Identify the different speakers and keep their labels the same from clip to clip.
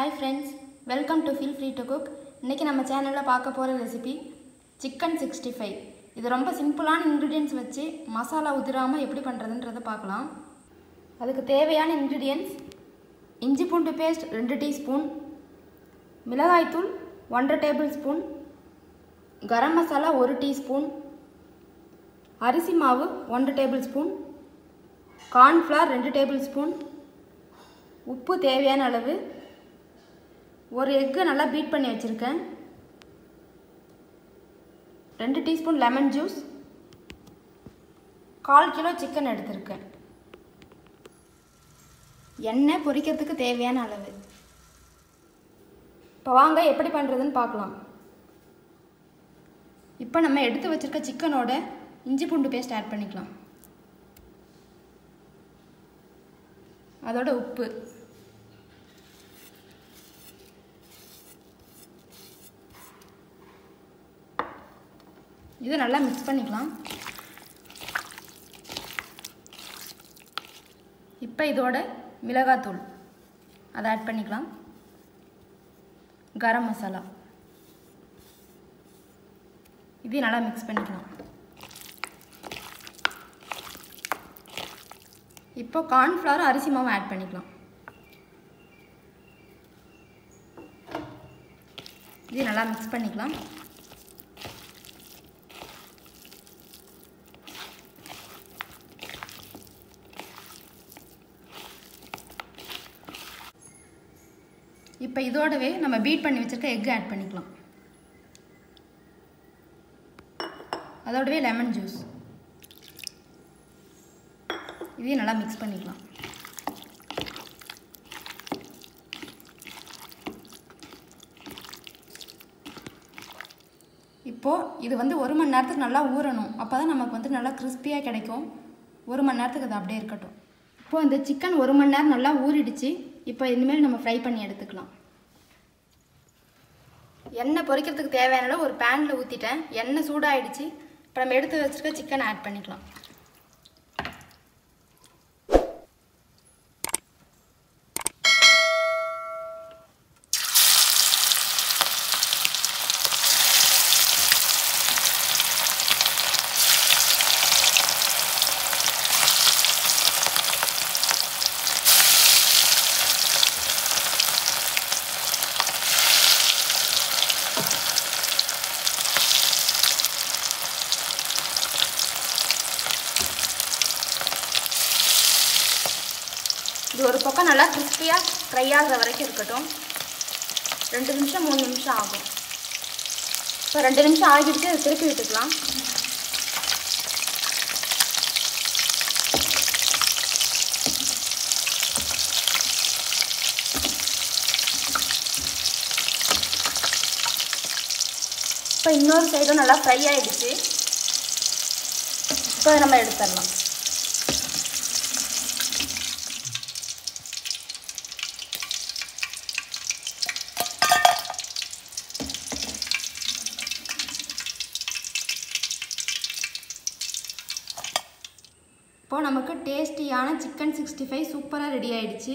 Speaker 1: Hi friends, welcome to Feel Free to Cook. இன்னைக்கு நம்ம சேனல்ல பார்க்க போற ரெசிபி chicken 65. இது ரொம்ப சிம்பிளான ingredients வச்சு மசாலா உதிராம எப்படி பண்றதுன்றத பார்க்கலாம். அதுக்கு தேவையான ingredients இஞ்சி பூண்டு பேஸ்ட் 2 டீஸ்பூன், மிளகாய் தூள் 1 டேபிள்ஸ்பூன், கரம் மசாலா 1 டீஸ்பூன், அரிசி மாவு 1 டேபிள்ஸ்பூன், corn flour 2 டேபிள்ஸ்பூன், உப்பு தேவையான அளவு, ஒரு எக் நல்லா பீட் பண்ணி வச்சிருக்கேன், 2 teaspoon lemon juice, 1/4 kilo chicken எடுத்திருக்கேன். எண்ணெய் பொரிக்கிறதுக்கு தேவையான அளவு. இப்போ வாங்க எப்படி பண்ணுறதுன்னு பார்க்கலாம். இப்போ நம்ம எடுத்து வச்சிருக்க சிக்கனோட இஞ்சி பூண்டு பேஸ்ட் ஆட் பண்ணிக்கலாம். அதோட உப்பு, இது நல்லா மிக்ஸ் பண்ணிக்கலாம். இப்போ இதோட மிளகாய் தூள் அதை ஆட் பண்ணிக்கலாம். கரம் மசாலா இது நல்லா மிக்ஸ் பண்ணிக்கலாம். இப்போ corn flour அரிசி மாவு ஆட் பண்ணிக்கலாம். இது நல்லா மிக்ஸ் பண்ணிக்கலாம். இப்போ இதோடவே நம்ம பீட் பண்ணி வச்சிருக்க எக் ஆட் பண்ணிக்கலாம். அதோடவே லெமன் ஜூஸ் இதையும் நல்லா மிக்ஸ் பண்ணிக்கலாம். இப்போது இது வந்து 1 மணி நேரத்துக்கு நல்லா ஊறணும். அப்போ தான் நமக்கு வந்து நல்லா கிறிஸ்பியாக கிடைக்கும். 1 மணி நேரத்துக்கு அது அப்படியே இருக்கட்டும். இப்போது இந்த சிக்கன் 1 மணி நேரம் நல்லா ஊறிடுச்சு. இப்போ இனிமேல் நம்ம ஃப்ரை பண்ணி எடுத்துக்கலாம். எண்ணெய் பொரிக்கிறதுக்கு தேவையான அளவு ஒரு பேனில் ஊற்றிட்டேன். எண்ணெய் சூடாகிடுச்சு. இப்போ நம்ம எடுத்து வச்சுருக்க சிக்கன் ஆட் பண்ணிக்கலாம். இது ஒரு பக்கம் நல்லா கிறிஸ்பியாக ஃப்ரை ஆகிற வரைக்கும் இருக்கட்டும். 2 நிமிஷம் 3 நிமிஷம் ஆகும். இப்போ 2 நிமிஷம் ஆகிடுச்சு. அதை திருப்பி விட்டுக்கலாம். இப்போ இன்னொரு சைடும் நல்லா ஃப்ரை ஆகிடுச்சு. இப்போ நம்ம எடுத்துடலாம். இப்போ நமக்கு டேஸ்டியான சிக்கன் 65 சூப்பராக ரெடி ஆகிடுச்சு.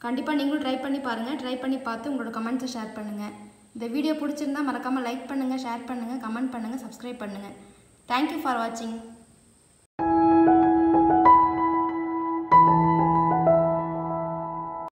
Speaker 1: கண்டிப்பாக நீங்களும் ட்ரை பண்ணி பாருங்கள். ட்ரை பண்ணி பார்த்து உங்களோட கமெண்ட்ஸை ஷேர் பண்ணுங்கள். இந்த வீடியோ பிடிச்சிருந்தால் மறக்காமல் லைக் பண்ணுங்கள், ஷேர் பண்ணுங்கள், கமெண்ட் பண்ணுங்கள், சப்ஸ்கிரைப் பண்ணுங்கள். தேங்க்யூ ஃபார் வாட்சிங்.